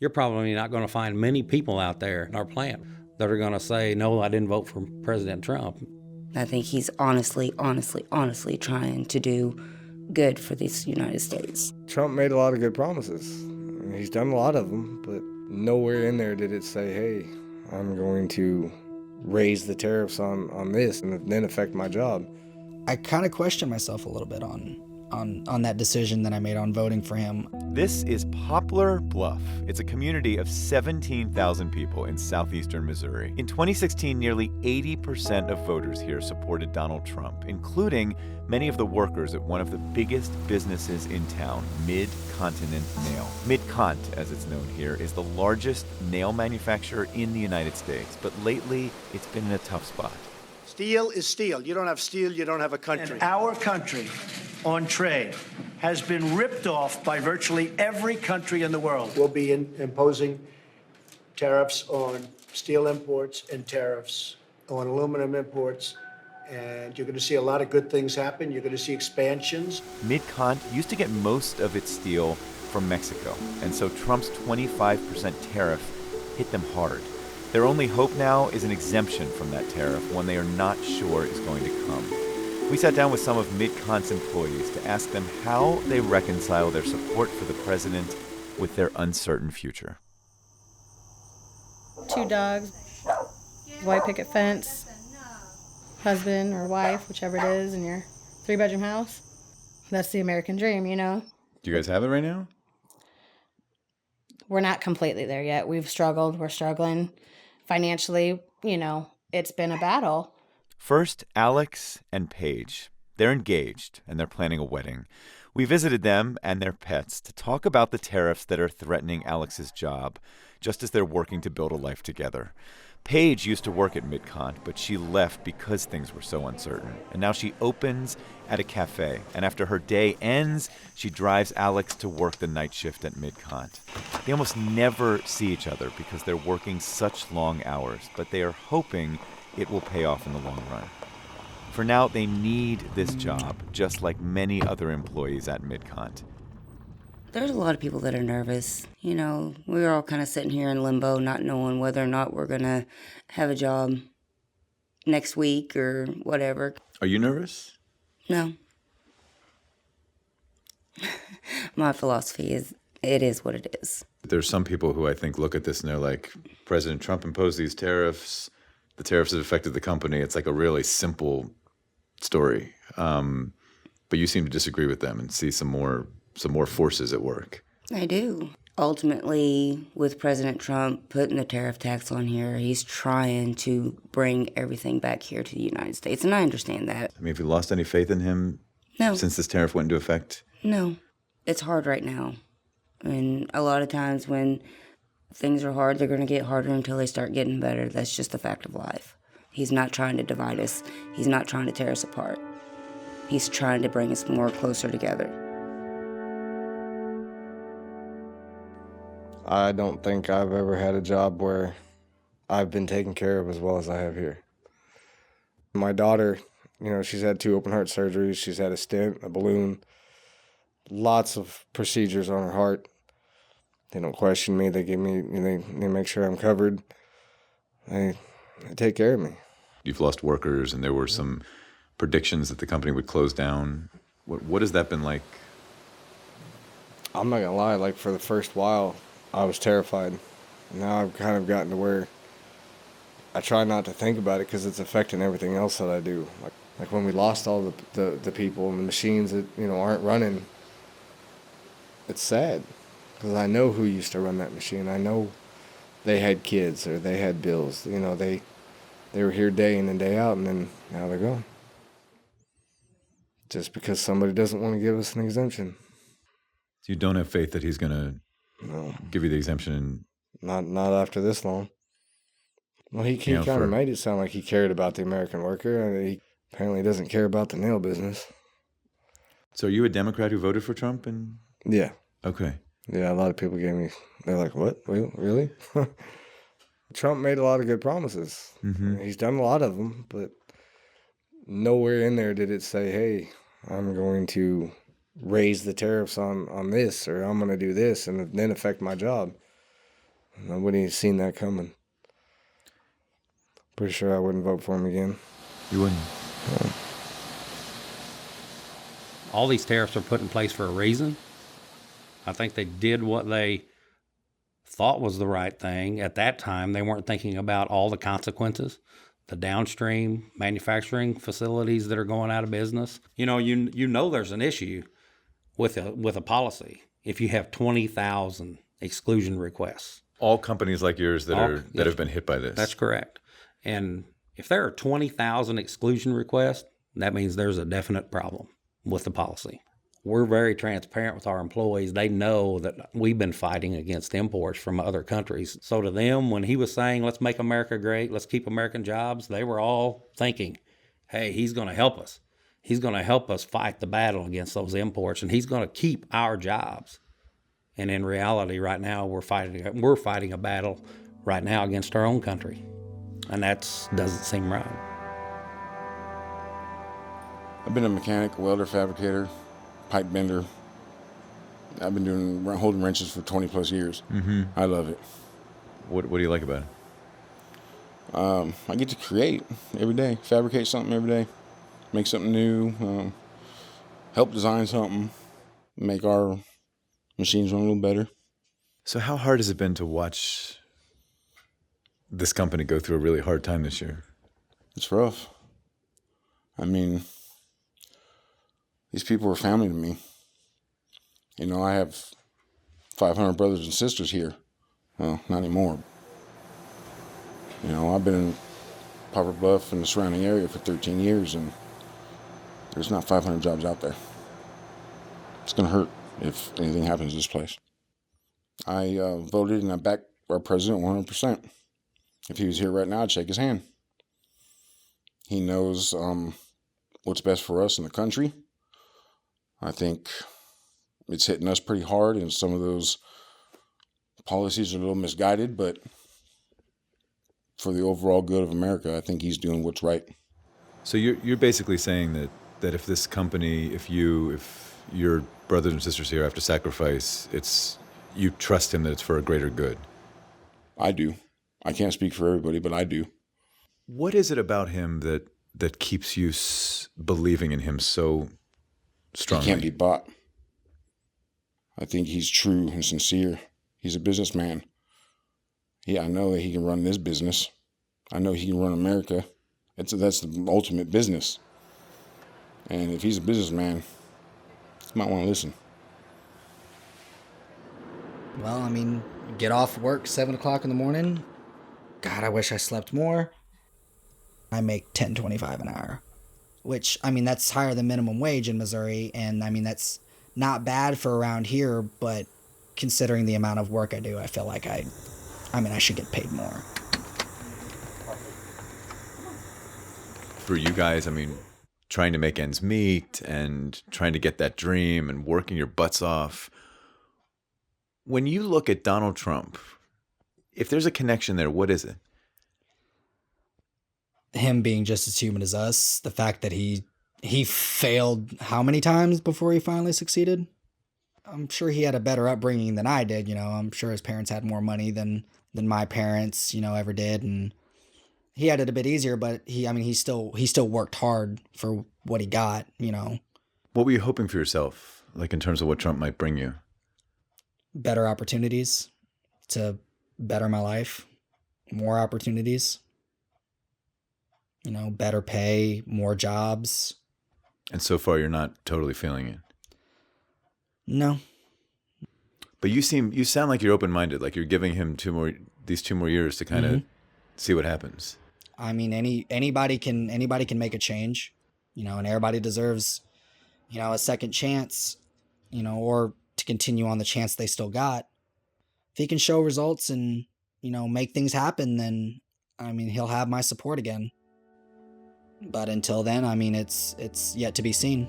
You're probably not going to find many people out there in our plant that are going to say, no, I didn't vote for President Trump. I think he's honestly trying to do good for this United States. Trump made a lot of good promises. He's done a lot of them, but nowhere in there did it say, hey, I'm going to raise the tariffs on this and then affect my job. I kind of question myself a little bit on that decision that I made on voting for him. This is Poplar Bluff. It's a community of 17,000 people in southeastern Missouri. In 2016, nearly 80% of voters here supported Donald Trump, including many of the workers at one of the biggest businesses in town, Mid-Continent Nail. Mid-Cont, as it's known here, is the largest nail manufacturer in the United States, but lately it's been in a tough spot. Steel is steel. You don't have steel, you don't have a country. And our country on trade has been ripped off by virtually every country in the world. We'll be imposing tariffs on steel imports and tariffs on aluminum imports, and you're going to see a lot of good things happen. You're going to see expansions. Mid-Cont used to get most of its steel from Mexico, and so Trump's 25% tariff hit them hard. Their only hope now is an exemption from that tariff, one they are not sure is going to come. We sat down with some of Mid-Cont's employees to ask them how they reconcile their support for the president with their uncertain future. 2 dogs, white picket fence, husband or wife, whichever it is, in your 3-bedroom house. That's the American dream, you know? Do you guys have it right now? We're not completely there yet. We're struggling. Financially, you know, it's been a battle. First, Alex and Paige. They're engaged, and they're planning a wedding. We visited them and their pets to talk about the tariffs that are threatening Alex's job, just as they're working to build a life together. Paige used to work at Mid-Cont, but she left because things were so uncertain. And now she opens at a cafe, and after her day ends, she drives Alex to work the night shift at Mid-Cont. They almost never see each other because they're working such long hours, but they are hoping it will pay off in the long run. For now, they need this job, just like many other employees at Mid-Cont. There's a lot of people that are nervous. You know, we're all kind of sitting here in limbo, not knowing whether or not we're going to have a job next week or whatever. Are you nervous? No. My philosophy is, it is what it is. There's some people who I think look at this and they're like, President Trump imposed these tariffs. The tariffs have affected the company. It's like a really simple story. But you seem to disagree with them and see some more forces at work. I do. Ultimately, with President Trump putting the tariff tax on here, he's trying to bring everything back here to the United States, and I understand that. I mean, have you lost any faith in him No. since this tariff went into effect? No. It's hard right now. And a lot of times when things are hard, they're going to get harder until they start getting better. That's just the fact of life. He's not trying to divide us. He's not trying to tear us apart. He's trying to bring us more closer together. I don't think I've ever had a job where I've been taken care of as well as I have here. My daughter, you know, she's had 2 open heart surgeries. She's had a stent, a balloon, lots of procedures on her heart. They don't question me. They give me, they make sure I'm covered. They take care of me. You've lost workers, and there were some predictions that the company would close down. What has that been like? I'm not gonna lie, like for the first while, I was terrified. Now I've kind of gotten to where I try not to think about it because it's affecting everything else that I do. Like when we lost all the people and the machines that, you know, aren't running, it's sad because I know who used to run that machine. I know they had kids or they had bills. You know, they were here day in and day out, and then now they're gone. Just because somebody doesn't want to give us an exemption. So you don't have faith that he's going to give you the exemption? Not after this long. Well, he kind of made it sound like he cared about the American worker, and he apparently doesn't care about the nail business. So are you a Democrat who voted for Trump? Yeah. Okay. Yeah, a lot of people they're like, what? Really? Trump made a lot of good promises. Mm-hmm. He's done a lot of them, but nowhere in there did it say, hey, I'm going to raise the tariffs on this, or I'm going to do this and then affect my job. Nobody's seen that coming. Pretty sure I wouldn't vote for him again. You wouldn't? All these tariffs are put in place for a reason. I think they did what they thought was the right thing. At that time, they weren't thinking about all the consequences, the downstream manufacturing facilities that are going out of business. You know there's an issue with a policy if you have 20,000 exclusion requests. All companies like yours that have been hit by this. That's correct. And if there are 20,000 exclusion requests, that means there's a definite problem with the policy. We're very transparent with our employees. They know that we've been fighting against imports from other countries. So to them, when he was saying, let's make America great, let's keep American jobs, they were all thinking, hey, he's going to help us. He's going to help us fight the battle against those imports, and he's going to keep our jobs. And in reality, right now, we're fighting a battle right now against our own country. And that doesn't seem right. I've been a mechanic, welder, fabricator, pipe bender. I've been holding wrenches for 20 plus years. Mm-hmm. I love it. What do you like about it? I get to create every day, fabricate something every day, make something new, help design something, make our machines run a little better. So how hard has it been to watch this company go through a really hard time this year? It's rough. I mean, these people are family to me. You know, I have 500 brothers and sisters here. Well, not anymore. You know, I've been in Poplar Bluff and the surrounding area for 13 years, and there's not 500 jobs out there. It's going to hurt if anything happens to this place. I voted and I backed our president 100%. If he was here right now, I'd shake his hand. He knows what's best for us in the country. I think it's hitting us pretty hard, and some of those policies are a little misguided, but for the overall good of America, I think he's doing what's right. So you're basically saying that if this company, if your brothers and sisters here have to sacrifice, you trust him that it's for a greater good. I do. I can't speak for everybody, but I do. What is it about him that keeps you believing in him so strongly? He can't be bought. I think he's true and sincere. He's a businessman. I know that he can run this business. I know he can run America. That's the ultimate business. And if he's a businessman, you might want to listen. Well, I mean, get off work 7 o'clock in the morning. God, I wish I slept more. I make $10.25 an hour, which, I mean, that's higher than minimum wage in Missouri. And I mean, that's not bad for around here, but considering the amount of work I do, I feel like I should get paid more. For you guys, I mean, trying to make ends meet and trying to get that dream and working your butts off. When you look at Donald Trump, if there's a connection there, what is it? Him being just as human as us. The fact that he failed how many times before he finally succeeded? I'm sure he had a better upbringing than I did. You know, I'm sure his parents had more money than my parents, ever did. And he had it a bit easier, but he still worked hard for what he got, What were you hoping for yourself, like in terms of what Trump might bring you? Better opportunities to better my life, more opportunities, better pay, more jobs. And so far, you're not totally feeling it. No. But you sound like you're open-minded, like you're giving him these 2 more years to kind of see what happens. I mean, anybody can make a change, and everybody deserves, a second chance, or to continue on the chance they still got. If he can show results and, make things happen, then, he'll have my support again. But until then, it's yet to be seen.